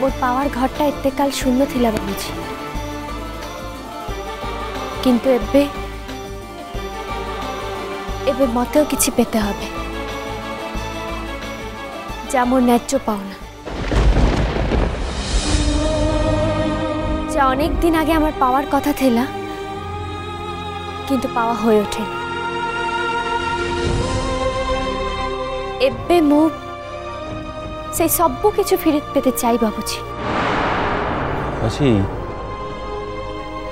More power घरटा एते काल शून्य थिला बाबूजी, किंतु एबे एबे मते किछि पेते हबे जा मोर न्याय्य पाওনা, जा अनेक दिन आगे आमार पावार कथा थिला किंतु पावा होय ओठे। एबे मु से सबु किछु फिरत पेते चाइ बाबूजी। मासी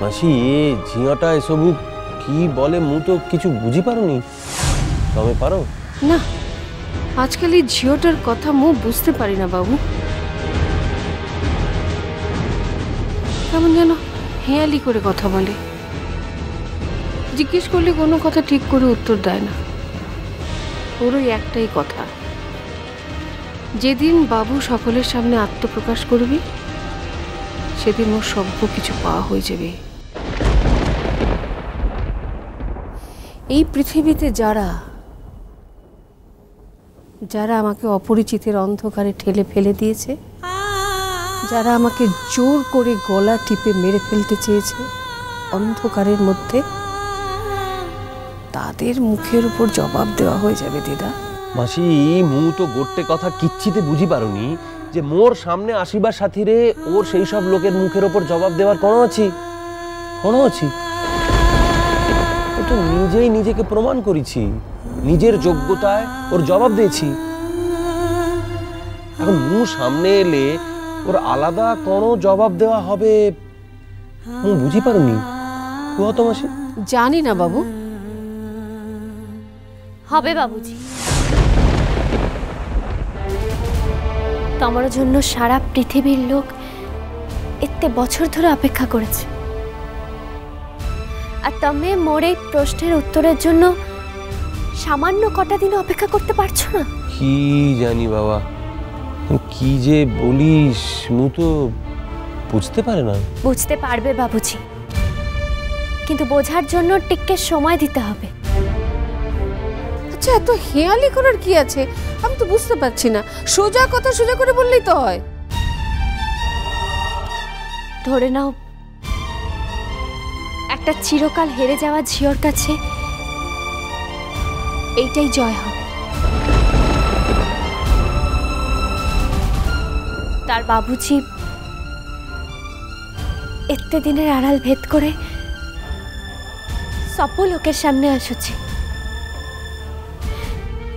मासी ये झियाटा एसबु की बोले मु तो किछु बुझी पारुनी, तमे पारो ना? आजकल এই ঝিওটার কথা মু বুঝতে পারি না বাবু, কেমন যেন হেয়ালি করে কথা বলে, জিজ্ঞেস করলে কোনো কথা ঠিক করে উত্তর দেয় না। ওরই একটাই কথা, যেদিন বাবু সকলের সামনে আত্মপ্রকাশ করবি সেদিন ওর সব কিছু পাওয়া হয়ে যাবে। এই পৃথিবীতে যারা যারা আমাকে অপরিচিতের অন্ধকারে ঠেলে ফেলে দিয়েছে, যারা আমাকে জোর করে গলা টিপে মেরে ফেলতে চেয়েছে অন্ধকারের মধ্যে, তাদের মুখের উপর জবাব দেওয়া হয়ে যাবে দিদা। মাসি মু তো গোটে কথা কিচ্ছিতে বুঝি পারুনি যে মোর সামনে আসিবার সাথীরে ওর সেই সব লোকের মুখের উপর জবাব দেওয়ার কোন আছে? ও তো নিজেই নিজেকে প্রমাণ করেছি, নিজের যোগ্যতায় ওর জবাব দিয়েছি। এখন মু সামনে এলে ওর আলাদা কোনো জবাব দেওয়া হবে মু বুঝি পারুনি। কুয়া তো মাসি। জানি না বাবু। হবে বাবুজি, তোমার জন্য সারা পৃথিবীর লোক এতে বছর ধরে অপেক্ষা করেছে, আর তুমি মোর এই প্রশ্নের উত্তরের জন্য সামান্য কটা দিন অপেক্ষা করতে পারছো না? কি জানি বাবা, কি যে বলিস মু তো বুঝতে পারে না। বুঝতে পারবে বাবুজি, কিন্তু বোঝার জন্য টিকে সময় দিতে হবে। আচ্ছা, এত হেয়ালি করার কি আছে? আমি তো বুঝতে পারছি না। সোজা কথা সোজা করে বললেই তো হয়। ধরে নাও একটা চিরকাল হেরে যাওয়া ঝিওর কাছে এইটাই জয় হবে। তার বাবুজি এতে দিনের আড়াল ভেদ করে সব লোকের সামনে আসছে,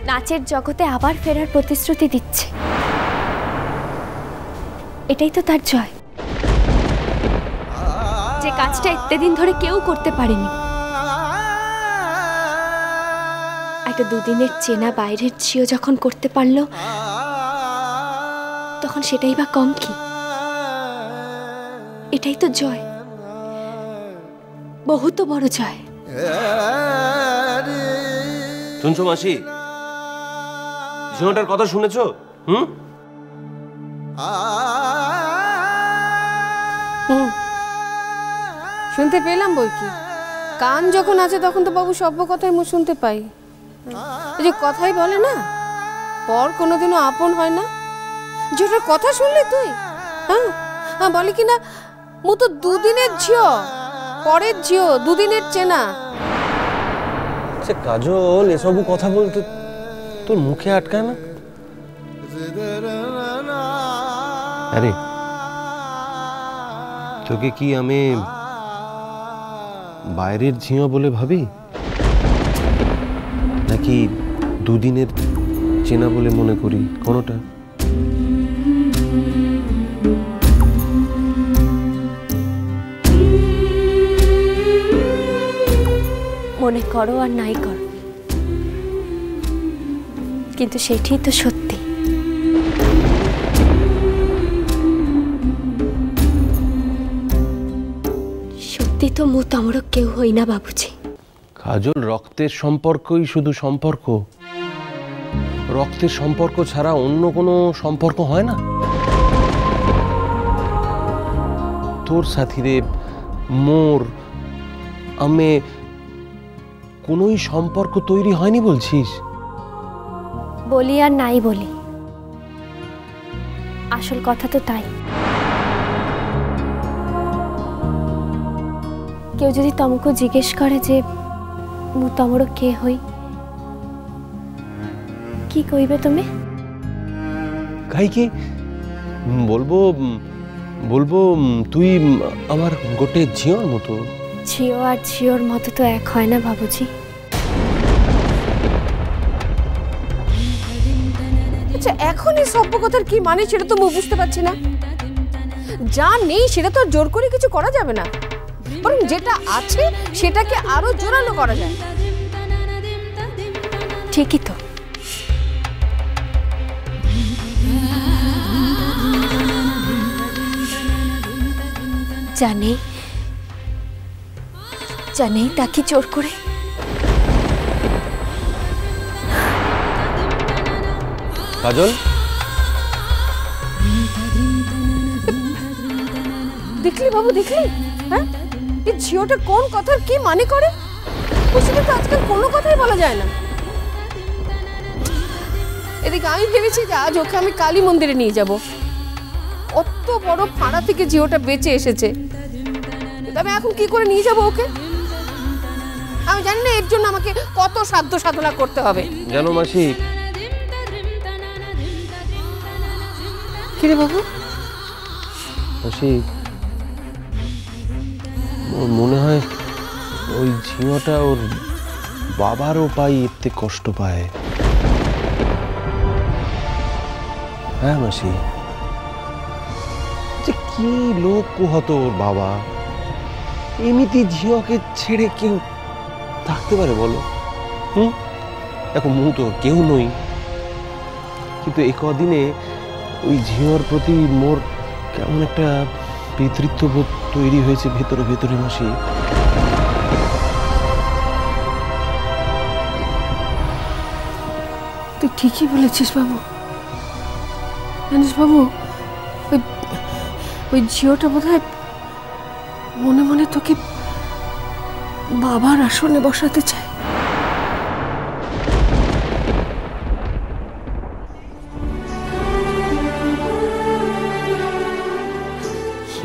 নাচের জগতে আবার ফেরার প্রতিশ্রুতি দিচ্ছে। এটাই তো তার জয়, যে কাজটা এতে দিন ধরে কেউ করতে পারেনি। একটা দুদিনের চেনা বাইরের ঝিও যখন করতে পারলো, তখন সেটাই বা কম কি? এটাই তো জয়, বহুত বড় জয়। শুনছো মাসি, ঝিওটার কথা শুনেছো? শুনতে পেলাম বই কি, কান যখন আছে তখন তো বাবু সব কথাই মু শুনতে পাই। এই যে কথাই বলে না, পর কোনোদিনও আপন হয় না। যেটার কথা শুনলি তুই, হ্যাঁ বলি কি না, মু তো দুদিনের ঝিও, পরের ঝিও, দুদিনের চেনা। সে কাজল এসব কথা বলতে তোর মুখে আটকায় না? আরে তোকে কি আমি বাইরের ঝিও বলে ভাবি, নাকি দুদিনের চেনা বলে মনে করি? কোনটা? মনে করো আর নাই করো, কিন্তু সেটাই তো সত্যি। সত্যি তো মু তোমার কেউ হই না বাবুজি। কাজল, রক্তের সম্পর্কই শুধু সম্পর্ক, রক্তের সম্পর্ক ছাড়া অন্য কোনো সম্পর্ক হয় না। তোর সাথীরে মোর আমি কোনোই সম্পর্ক তৈরি হয়নি বলছিস? বলি আর নাই বলি, আসল কথা তো তাই। কেউ যদি তোমাকে জিজ্ঞেস করে যে মু তোমার কে হই, কি কইবে তুমি? কাইকি বলবো বলবো তুই আমার গোটে ঝিওর মতো। ঝিও আর ঝিওর মতো তো এক হয় না বাবুজি। আচ্ছা, এখন এই সভ্য কথার কি মানে সেটা তো বুঝতে পারছি না। যা নেই সেটা তো আর জোর করে কিছু করা যাবে না, বরং যেটা আছে সেটাকে আরো জোরালো করা যায়। ঠিকই তো। জানে জানেই তাকে জোর করে। কাজল, দেখলি বাবু, দেখলি? হ্যাঁ, এই ঝিওটা কোন কথার কি মানে করে? ওর সাথে তো আজকাল কোনো কথাই বলা যায় না। এদিকে আমি ভেবেছি যে আজ ওকে আমি কালী মন্দিরে নিয়ে যাব। অত বড় ফাঁড়া থেকে ঝিওটা বেঁচে এসেছে, তবে এখন কি করে নিয়ে যাব ওকে? আমি জানি না এর জন্য আমাকে কত সাধ্য সাধনা করতে হবে। জানো মাসি, কি রে বাবু? মাসি, ওর মনে হয় ওই ঝিওটা ওর বাবারও পাই এতে কষ্ট পায়। হ্যাঁ মাসি, যে কি লোক কুহত ওর বাবা, এমনিতে ঝিওকে ছেড়ে কেউ থাকতে পারে বলো? দেখো মু তো কেউ নই, কিন্তু এই কদিনে ওই ঝিওর প্রতি মোর কেমন একটা পিতৃত্ববোধ তৈরি হয়েছে ভেতরে ভেতরে মাসি। তুই ঠিকই বলেছিস বাবু। জানিস বাবু, ওই ঝিওটা বোধহয় মনে মনে তোকে বাবার আসনে বসাতে চায়।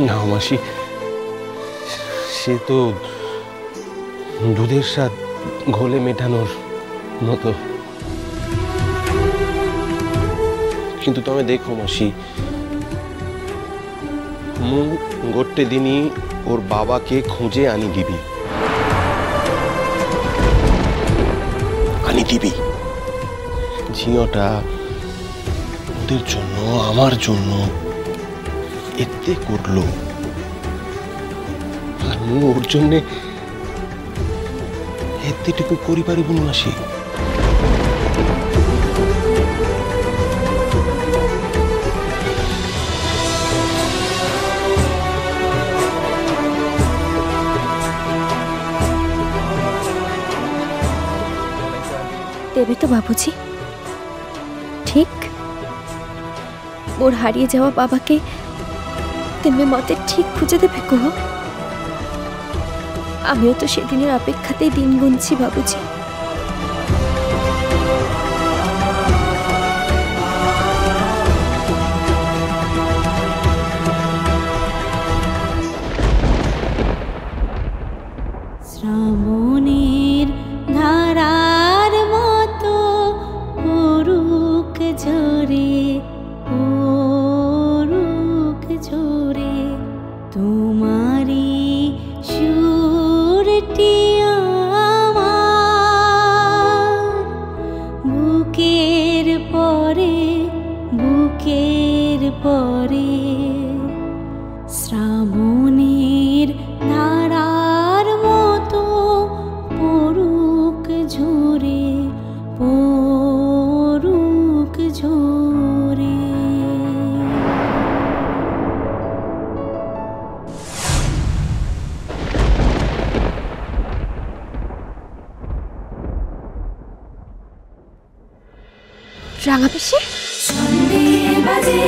না মাসি, সে তো দুধের স্বাদ ঘোলে মেটানোর মতো। কিন্তু তুমি দেখো মাসি, মু গোটে দিনই ওর বাবাকে খুঁজে আনি দিবি। ঝিওটা ওদের জন্য আমার জন্য এতে করলো, আর মু ওর জন্যে এতেটুকু করি পারিব না মাসি। দেবে তো বাবুজি? ঠিক ওর হারিয়ে যাওয়া বাবাকে তেমনি মতে ঠিক খুঁজে দেবে গো। আমিও তো সেদিনের অপেক্ষাতেই দিন গুনছি বাবুজি। শ্রাবণের ধারার মতো পড়ুক ঝরে, পড়ুক ঝরে তোমারি সুরটি আমার বুকের পরে, বুকের পরে। শ্রাবণের ধারার মতো পড়ুক ঝরে, পড়ুক ঝরে। রাঙা পিসি সন্ধে বাজে